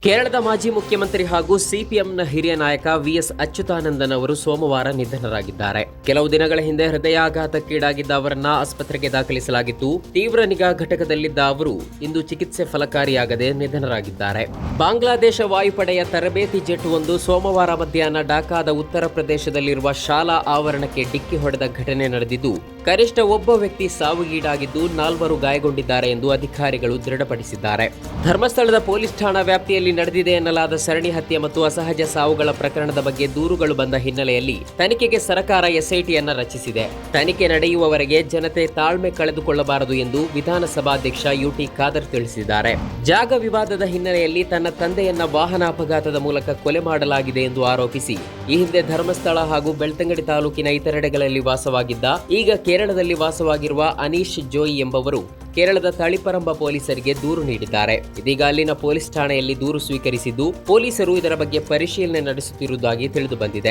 ಕೇರಳದ ಮಾಜಿ ಮುಖ್ಯಮಂತ್ರಿ ಹಾಗೂ ಸಿಪಿಎಂನ ಹಿರಿಯ ನಾಯಕ ವಿಎಸ್ ಅಚ್ಯುತಾನಂದನ್ ಅವರು ಸೋಮವಾರ ನಿಧನರಾಗಿದ್ದಾರೆ. ಕೆಲವು ದಿನಗಳ ಹಿಂದೆ ಹೃದಯಾಘಾತಕ್ಕೀಡಾಗಿದ್ದ ಅವರನ್ನ ಆಸ್ಪತ್ರೆಗೆ ದಾಖಲಿಸಲಾಗಿದ್ದು, ತೀವ್ರ ನಿಗಾ ಘಟಕದಲ್ಲಿದ್ದ ಅವರು ಇಂದು ಚಿಕಿತ್ಸೆ ಫಲಕಾರಿಯಾಗದೆ ನಿಧನರಾಗಿದ್ದಾರೆ. ಬಾಂಗ್ಲಾದೇಶ ವಾಯುಪಡೆಯ ತರಬೇತಿ ಜೆಟ್ ಒಂದು ಸೋಮವಾರ ಮಧ್ಯಾಹ್ನ ಢಾಕಾದ ಉತ್ತರ ಪ್ರದೇಶದಲ್ಲಿರುವ ಶಾಲಾ ಆವರಣಕ್ಕೆ ಡಿಕ್ಕಿ ಹೊಡೆದ ಘಟನೆ ನಡೆದಿದ್ದು, ಕನಿಷ್ಠ ಒಬ್ಬ ವ್ಯಕ್ತಿ ಸಾವಿಗೀಡಾಗಿದ್ದು 4 ಗಾಯಗೊಂಡಿದ್ದಾರೆ ಎಂದು ಅಧಿಕಾರಿಗಳು ದೃಢಪಡಿಸಿದ್ದಾರೆ. ಧರ್ಮಸ್ಥಳದ ಪೊಲೀಸ್ ಠಾಣಾ ವ್ಯಾಪ್ತಿಯಲ್ಲಿ ನಡೆದಿದೆ ಎನ್ನಲಾದ ಸರಣಿ ಹತ್ಯೆ ಮತ್ತು ಅಸಹಜ ಸಾವುಗಳ ಪ್ರಕರಣದ ಬಗ್ಗೆ ದೂರುಗಳು ಬಂದ ಹಿನ್ನೆಲೆಯಲ್ಲಿ ತನಿಖೆಗೆ ಸರ್ಕಾರ ಎಸ್ಐಟಿಯನ್ನ ರಚಿಸಿದೆ. ತನಿಖೆ ನಡೆಯುವವರೆಗೆ ಜನತೆ ತಾಳ್ಮೆ ಕಳೆದುಕೊಳ್ಳಬಾರದು ಎಂದು ವಿಧಾನಸಭಾಧ್ಯಕ್ಷ ಯುಟಿ ಖಾದರ್ ತಿಳಿಸಿದ್ದಾರೆ. ಜಾಗ ವಿವಾದದ ಹಿನ್ನೆಲೆಯಲ್ಲಿ ತನ್ನ ತಂದೆಯನ್ನ ವಾಹನ ಅಪಘಾತದ ಮೂಲಕ ಕೊಲೆ ಮಾಡಲಾಗಿದೆ ಎಂದು ಆರೋಪಿಸಿ ಈ ಹಿಂದೆ ಧರ್ಮಸ್ಥಳ ಹಾಗೂ ಬೆಳ್ತಂಗಡಿ ತಾಲೂಕಿನ ಇತರೆಡೆಗಳಲ್ಲಿ ವಾಸವಾಗಿದ್ದ, ಈಗ ಕೇರಳದಲ್ಲಿ ವಾಸವಾಗಿರುವ ಅನೀಶ್ ಜೋಯಿ ಎಂಬವರು ಕೇರಳದ ತಳಿಪರಂಬ ಪೊಲೀಸರಿಗೆ ದೂರು ನೀಡಿದ್ದಾರೆ. ಇದೀಗ ಅಲ್ಲಿನ ಪೊಲೀಸ್ ಠಾಣೆಯಲ್ಲಿ ದೂರು ಸ್ವೀಕರಿಸಿದ್ದು, ಪೊಲೀಸರು ಇದರ ಬಗ್ಗೆ ಪರಿಶೀಲನೆ ನಡೆಸುತ್ತಿರುವುದಾಗಿ ತಿಳಿದು ಬಂದಿದೆ.